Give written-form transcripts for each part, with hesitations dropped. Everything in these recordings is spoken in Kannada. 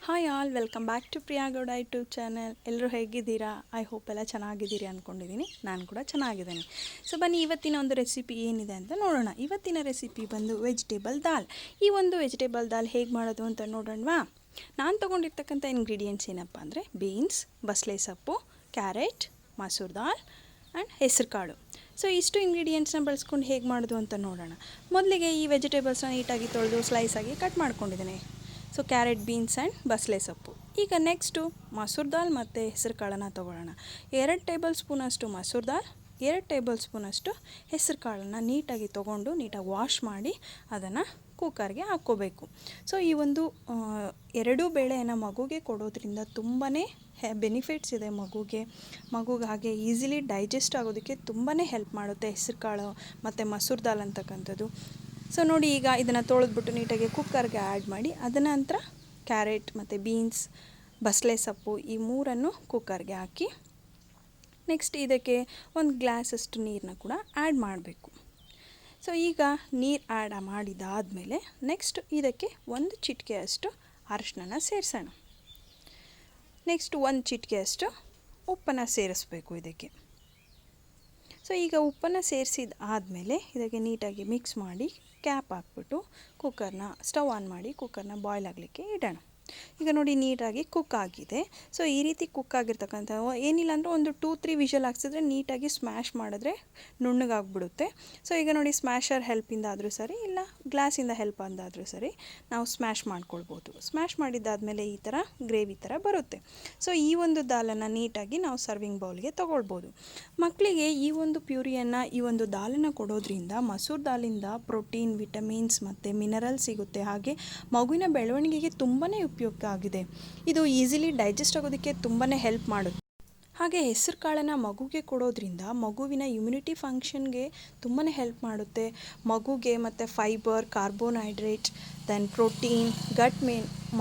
Hi all, welcome back to Priya Gowda YouTube channel. ಎಲ್ಲರೂ ಹೇಗಿದ್ದೀರಾ? ಐ ಹೋಪ್ ಎಲ್ಲ ಚೆನ್ನಾಗಿದ್ದೀರಿ ಅಂದ್ಕೊಂಡಿದ್ದೀನಿ. ನಾನು ಕೂಡ ಚೆನ್ನಾಗಿದ್ದೀನಿ. ಸೊ ಬನ್ನಿ, ಇವತ್ತಿನ ಒಂದು ರೆಸಿಪಿ ಏನಿದೆ ಅಂತ ನೋಡೋಣ. ಇವತ್ತಿನ ರೆಸಿಪಿ ಬಂದು ವೆಜಿಟೇಬಲ್ ದಾಲ್. ಈ ಒಂದು ವೆಜಿಟೇಬಲ್ ದಾಲ್ ಹೇಗೆ ಮಾಡೋದು ಅಂತ ನೋಡೋಣವಾ? ನಾನು ತೊಗೊಂಡಿರ್ತಕ್ಕಂಥ ಇಂಗ್ರೀಡಿಯೆಂಟ್ಸ್ ಏನಪ್ಪ ಅಂದರೆ ಬೀನ್ಸ್, ಬಸಳೆ ಸೊಪ್ಪು, ಕ್ಯಾರೆಟ್, ಮಸೂರ್ ದಾಲ್ ಆ್ಯಂಡ್ ಹೆಸರು ಕಾಳು. ಸೊ ಇಷ್ಟು ಇಂಗ್ರೀಡಿಯೆಂಟ್ಸ್ನ ಬಳಸ್ಕೊಂಡು ಹೇಗೆ ಮಾಡೋದು ಅಂತ ನೋಡೋಣ. ಮೊದಲಿಗೆ ಈ ವೆಜಿಟೇಬಲ್ಸ್ನ ನೀಟಾಗಿ ತೊಳೆದು ಸ್ಲೈಸಾಗಿ ಕಟ್ ಮಾಡ್ಕೊಂಡಿದ್ದೀನಿ. ಸೊ ಕ್ಯಾರೆಟ್, ಬೀನ್ಸ್ ಆ್ಯಂಡ್ ಬಸಳೆ ಸೊಪ್ಪು. ಈಗ ನೆಕ್ಸ್ಟು ಮಸೂರ್ ದಾಲ್ ಮತ್ತು ಹೆಸರು ಕಾಳನ್ನು ತೊಗೊಳ್ಳೋಣ. 2 ಟೇಬಲ್ ಸ್ಪೂನಷ್ಟು ಮಸೂರ್ ದಾಲ್, 2 ಟೇಬಲ್ ಸ್ಪೂನಷ್ಟು ಹೆಸರು ಕಾಳನ್ನು ನೀಟಾಗಿ ತೊಗೊಂಡು ನೀಟಾಗಿ ವಾಶ್ ಮಾಡಿ ಅದನ್ನು ಕುಕ್ಕರ್ಗೆ ಹಾಕ್ಕೋಬೇಕು. ಸೊ ಈ ಒಂದು 2 ಬೇಳೆಯನ್ನು ಮಗುಗೆ ಕೊಡೋದ್ರಿಂದ ತುಂಬಾ ಬೆನಿಫಿಟ್ಸ್ ಇದೆ. ಮಗುಗೆ ಹಾಗೆ ಈಸಿಲಿ ಡೈಜೆಸ್ಟ್ ಆಗೋದಕ್ಕೆ ತುಂಬಾ ಹೆಲ್ಪ್ ಮಾಡುತ್ತೆ ಹೆಸರು ಕಾಳು ಮತ್ತು ಮಸೂರ್ ದಾಲ್ ಅಂತಕ್ಕಂಥದ್ದು. ಸೊ ನೋಡಿ, ಈಗ ಇದನ್ನು ತೊಳೆದ್ಬಿಟ್ಟು ನೀಟಾಗಿ ಕುಕ್ಕರ್ಗೆ ಆ್ಯಡ್ ಮಾಡಿ ಅದರ ನಂತರ ಕ್ಯಾರೆಟ್ ಮತ್ತು ಬೀನ್ಸ್, ಬಸಳೆ ಸೊಪ್ಪು ಈ 3 ಕುಕ್ಕರ್ಗೆ ಹಾಕಿ ನೆಕ್ಸ್ಟ್ ಇದಕ್ಕೆ 1 ಗ್ಲಾಸಷ್ಟು ನೀರನ್ನ ಕೂಡ ಆ್ಯಡ್ ಮಾಡಬೇಕು. ಸೊ ಈಗ ನೀರು ಆ್ಯಡ್ ಮಾಡಿದಾದಮೇಲೆ ನೆಕ್ಸ್ಟ್ ಇದಕ್ಕೆ 1 ಚಿಟಿಕೆಯಷ್ಟು ಅರಿಶಿನ ಸೇರಿಸೋಣ. ನೆಕ್ಸ್ಟ್ 1 ಚಿಟಿಕೆಯಷ್ಟು ಉಪ್ಪನ್ನು ಸೇರಿಸ್ಬೇಕು ಇದಕ್ಕೆ. ಸೊ ಈಗ ಉಪ್ಪನ್ನು ಸೇರಿಸಿದ ಆದಮೇಲೆ ಇದಕ್ಕೆ ನೀಟಾಗಿ ಮಿಕ್ಸ್ ಮಾಡಿ ಕ್ಯಾಪ್ ಹಾಕ್ಬಿಟ್ಟು ಕುಕ್ಕರ್ನ ಸ್ಟವ್ ಆನ್ ಮಾಡಿ ಕುಕ್ಕರ್ನ ಬಾಯ್ಲ್ ಆಗಲಿಕ್ಕೆ ಇಡೋಣ. ಈಗ ನೋಡಿ, ನೀಟಾಗಿ ಕುಕ್ ಆಗಿದೆ. ಸೊ ಈ ರೀತಿ ಕುಕ್ ಆಗಿರ್ತಕ್ಕಂಥ ಏನಿಲ್ಲ ಅಂದರೆ ಒಂದು 2-3 ವಿಷಲ್ ಹಾಕ್ಸಿದ್ರೆ ನೀಟಾಗಿ ಸ್ಮ್ಯಾಶ್ ಮಾಡಿದ್ರೆ ನುಣ್ಣಗಾಗ್ಬಿಡುತ್ತೆ. ಸೊ ಈಗ ನೋಡಿ, ಸ್ಮ್ಯಾಶರ್ ಹೆಲ್ಪಿಂದ ಆದರೂ ಸರಿ, ಇಲ್ಲ ಗ್ಲಾಸಿಂದ ಹೆಲ್ಪ್ ಅಂದಾದರೂ ಸರಿ ನಾವು ಸ್ಮ್ಯಾಶ್ ಮಾಡ್ಕೊಳ್ಬೋದು. ಸ್ಮ್ಯಾಶ್ ಮಾಡಿದ್ದಾದಮೇಲೆ ಈ ಥರ ಗ್ರೇವಿ ಥರ ಬರುತ್ತೆ. ಸೊ ಈ ಒಂದು ದಾಲನ್ನು ನೀಟಾಗಿ ನಾವು ಸರ್ವಿಂಗ್ ಬೌಲ್ಗೆ ತೊಗೊಳ್ಬೋದು. ಮಕ್ಕಳಿಗೆ ಈ ಒಂದು ಪ್ಯೂರಿಯನ್ನು, ಈ ಒಂದು ದಾಲನ್ನು ಕೊಡೋದ್ರಿಂದ ಮಸೂರ್ ದಾಲಿಂದ ಪ್ರೋಟೀನ್, ವಿಟಮಿನ್ಸ್ ಮತ್ತು ಮಿನರಲ್ ಸಿಗುತ್ತೆ. ಹಾಗೆ ಮಗುವಿನ ಬೆಳವಣಿಗೆಗೆ ತುಂಬಾ ಉಪಯುಕ್ತ ಆಗಿದೆ. ಇದು ಈಸಿಲಿ ಡೈಜೆಸ್ಟ್ ಆಗೋದಕ್ಕೆ ತುಂಬಾ ಹೆಲ್ಪ್ ಮಾಡುತ್ತೆ. ಹಾಗೆ ಹೆಸರು ಕಾಳನ್ನು ಮಗುಗೆ ಕೊಡೋದ್ರಿಂದ ಮಗುವಿನ ಇಮ್ಯುನಿಟಿ ಫಂಕ್ಷನ್ಗೆ ತುಂಬಾ ಹೆಲ್ಪ್ ಮಾಡುತ್ತೆ. ಮಗುಗೆ ಮತ್ತು ಫೈಬರ್, ಕಾರ್ಬೋಹೈಡ್ರೇಟ್, ದೆನ್ ಪ್ರೋಟೀನ್, ಗಟ್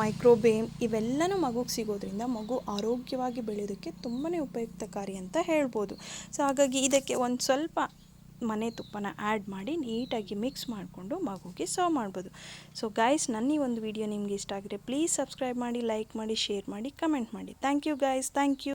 ಮೈಕ್ರೋಬೇಮ್ ಇವೆಲ್ಲನೂ ಮಗುಗೆ ಸಿಗೋದ್ರಿಂದ ಮಗು ಆರೋಗ್ಯವಾಗಿ ಬೆಳೆಯೋದಕ್ಕೆ ತುಂಬಾ ಉಪಯುಕ್ತಕಾರಿ ಅಂತ ಹೇಳ್ಬೋದು. ಸೊ ಹಾಗಾಗಿ ಇದಕ್ಕೆ ಒಂದು ಸ್ವಲ್ಪ ಮನೆ ತುಪ್ಪನ ಆ್ಯಡ್ ಮಾಡಿ ನೀಟಾಗಿ ಮಿಕ್ಸ್ ಮಾಡಿಕೊಂಡು ಮಗುಗೆ ಸರ್ವ್ ಮಾಡ್ಬೋದು. ಸೊ ಗೈಸ್, ನನ್ನ ಈ ಒಂದು ವಿಡಿಯೋ ನಿಮಗೆ ಇಷ್ಟ ಆಗಿದ್ರೆ ಪ್ಲೀಸ್ ಸಬ್ಸ್ಕ್ರೈಬ್ ಮಾಡಿ, ಲೈಕ್ ಮಾಡಿ, ಶೇರ್ ಮಾಡಿ, ಕಮೆಂಟ್ ಮಾಡಿ. Thank you guys, thank you.